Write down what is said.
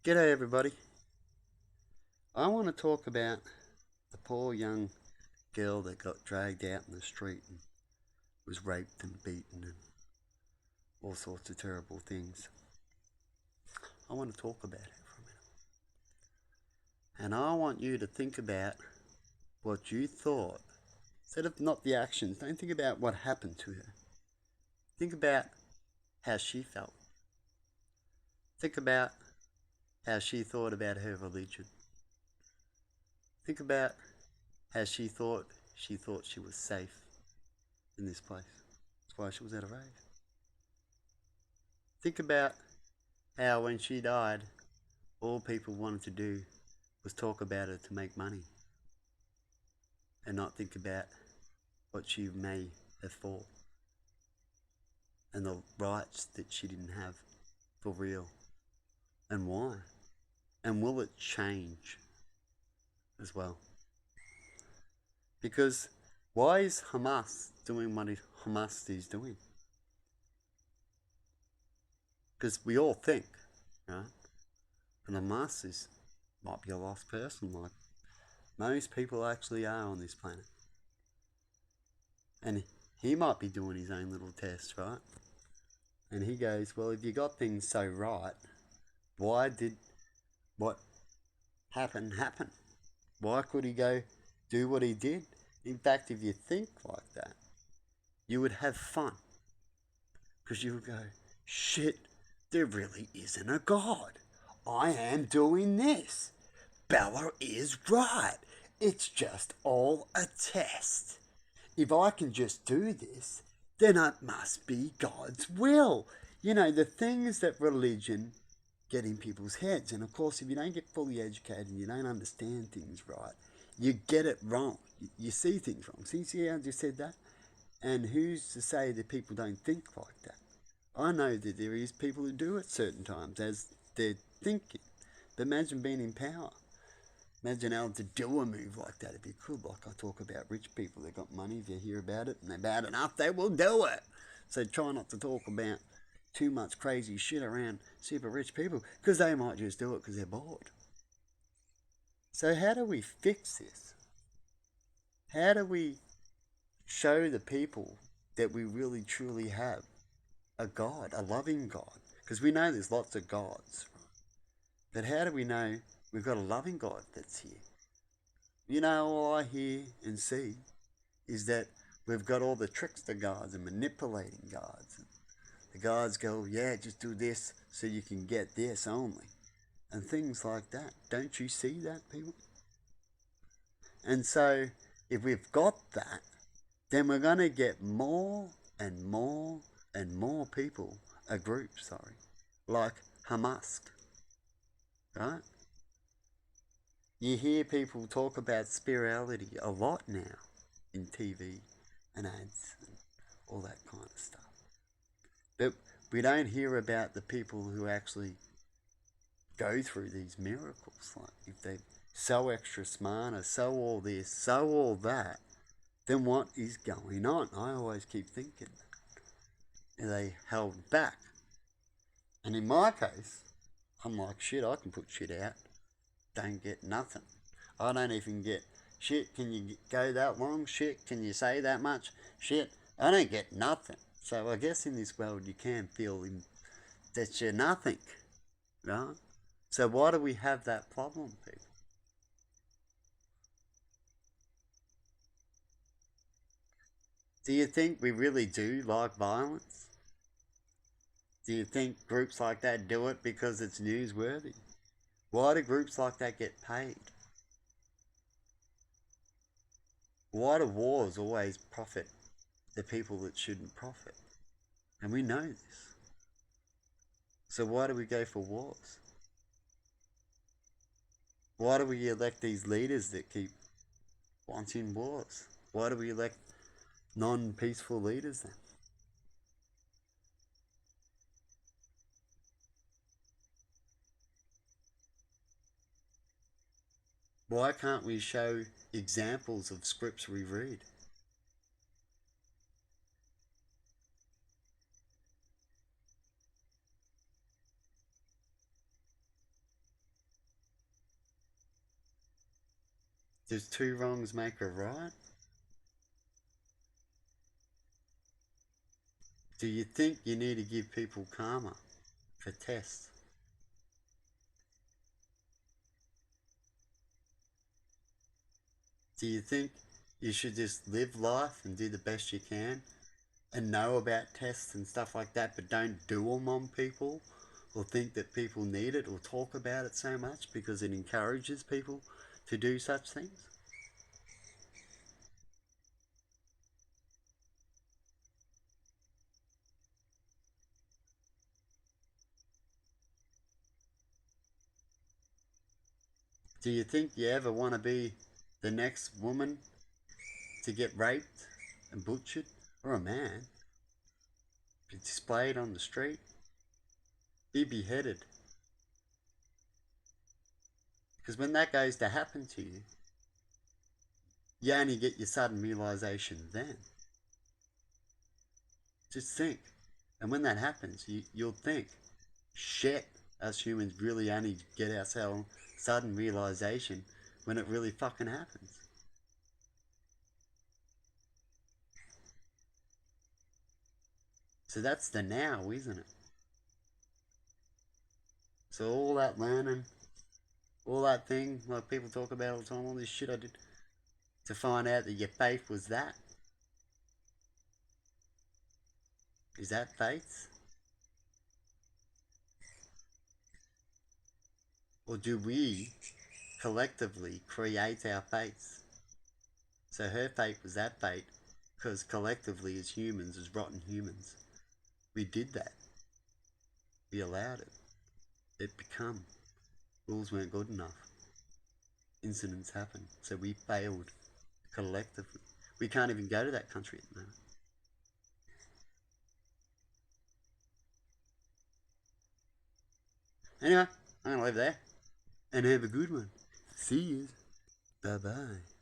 G'day everybody. I want to talk about the poor young girl that got dragged out in the street and was raped and beaten and all sorts of terrible things. I want to talk about it for a minute. And I want you to think about what you thought. Instead of not the actions, don't think about what happened to her. Think about how she felt. Think about how she thought about her religion. Think about how she thought she was safe in this place. That's why she was at a rave. Think about how when she died, all people wanted to do was talk about her to make money and not think about what she may have fought and the rights that she didn't have for real and why. And will it change as well? Because why is Hamas doing what Hamas is doing? Because we all think, right? And Hamas might be a lost person, like most people actually are on this planet. And he might be doing his own little test, right? And he goes, well, if you got things so right, why did what happened happen? Why could he go do what he did? In fact, if you think like that, you would have fun. Because you would go, shit, there really isn't a God. I am doing this. Bella is right. It's just all a test. If I can just do this, then it must be God's will. You know, the things that religion get in people's heads. And of course, if you don't get fully educated and you don't understand things right, you get it wrong. You see things wrong. See how I just said that? And who's to say that people don't think like that? I know that there is people who do at certain times as they're thinking. But imagine being in power. Imagine able to do a move like that if you could. Like I talk about rich people, they've got money, if you hear about it and they're bad enough, they will do it. So try not to talk about too much crazy shit around super rich people because they might just do it because they're bored. So how do we fix this? How do we show the people that we really truly have a God, a loving God? Because we know there's lots of gods. But how do we know we've got a loving God that's here? You know, all I hear and see is that we've got all the trickster gods and manipulating gods. And the gods go, yeah, just do this so you can get this only. And things like that. Don't you see that, people? And so, if we've got that, then we're going to get more and more and more people, a group, like Hamas, right? You hear people talk about spirituality a lot now in TV and ads and all that kind of stuff. But we don't hear about the people who actually go through these miracles. Like if they're so extra smart or so all this, so all that, then what is going on? I always keep thinking, are they held back? And in my case, I'm like, shit, I can put shit out. Don't get nothing. I don't even get shit. Can you go that long? Shit, can you say that much? Shit, I don't get nothing. So I guess in this world you can feel that you're nothing, right? So why do we have that problem, people? Do you think we really do like violence? Do you think groups like that do it because it's newsworthy? Why do groups like that get paid? Why do wars always profit the people that shouldn't profit? And we know this. So why do we go for wars? Why do we elect these leaders that keep wanting wars? Why do we elect non-peaceful leaders then? Why can't we show examples of scripts we read? Does two wrongs make a right? Do you think you need to give people karma for tests? Do you think you should just live life and do the best you can and know about tests and stuff like that, but don't do them on people or think that people need it or talk about it so much because it encourages people to do such things? Do you think you ever want to be the next woman to get raped and butchered, or a man be displayed on the street, be beheaded? Because when that goes to happen to you, you only get your sudden realization then. Just think. And when that happens, you'll think, shit, us humans really only get ourselves sudden realization when it really fucking happens. So that's the now, isn't it? So all that learning, all that thing, like people talk about all the time, all this shit I did to find out that your faith was that. Is that faith? Or do we collectively create our faiths? So her fate was that fate because collectively as humans, as rotten humans, we did that. We allowed it. It become. Rules weren't good enough. Incidents happened. So we failed collectively. We can't even go to that country at the moment. Anyway, I'm going to leave there and have a good one. See you. Bye bye.